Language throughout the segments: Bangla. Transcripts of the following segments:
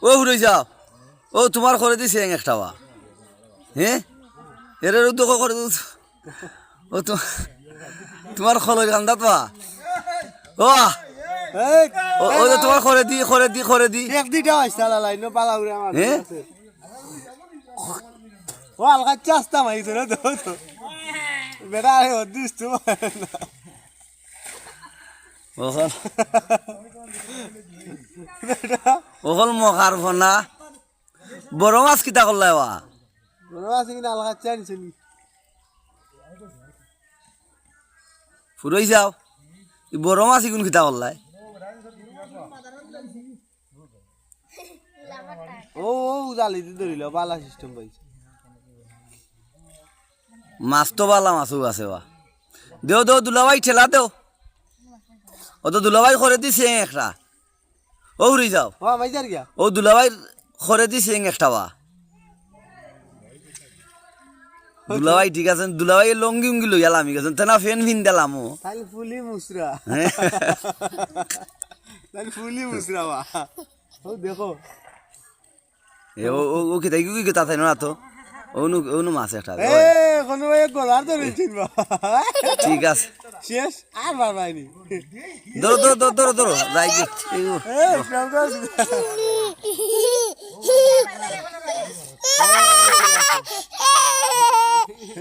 ও ঘুরে যাও ও তোমার করে দিছে একটা বা হ্যাঁ এর উদ্যোগ করে ও তো তোমার খলো গান্দা তো ও ও যে তোমার করে দি এক দুইটা হইছে লালাই নো পালা উড়ে আমার হ্যাঁ ও আলগা চাস্তা মাইছে না তো বেটা আরে দুষ্ট ওহল ওহল মখার ফনা বড় মাছ কিতা করলাই বা বড় আছে কিনা আলগা চাইছিলি ফুরই যাও বড় মাছ ইগুন কিতা করলাই ও জালি দি ধরিল বালা সিস্টেম পাইছে মাছ তো বালা মাছও আছে বা দেও দেও দুলাভাই ঠেলা দেও ও তো দুলাভাই করে দিছে একটা ও উড়ি যাও ও মাইজার গিয়া ও দুলাভাই করে দিছে একটা বা দুলাভাই ঠিক আছে দুলাভাই লঙ্গি উঙ্গি লই আলামি গেছেন তেনা ফেন ফিন দিলাম ও তাই ফুলি মুসরা তাই ফুলি মুসরা বা ও দেখো এ ও কি তাই কি তা তাই না তো ওনু মাছ একটা এ কোন ভাই গোলার ধরে চিনবা ঠিক আছে শেষ আর বারবাইনি ধরো যাই কি এ প্রঙ্গস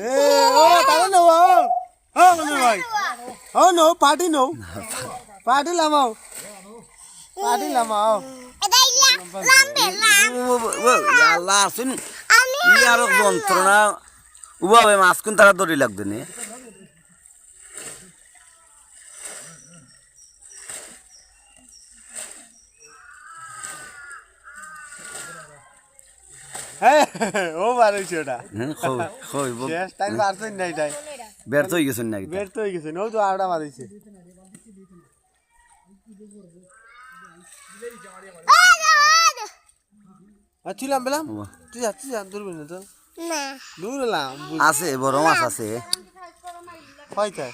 এ ও তারে নো ও কোন ভাই ও নো পার্টি লামাও আল্লাহ শুন ইয়ার যন্ত্রণা উবাবে মাছ কোন তারা দড়ি লাগবে নে ও বারইছে ওটা কই শেষ টাইম পারছই নাই তাই ব্যর্থ হয়ে গেছেন নাকি বের তো হয়ে গেছে ও তো আড়া মারিছে আছিলাম বেলাম তুই দূরবি না তো না দূর এলাম আছে বড় মাছ আছে হয় তাই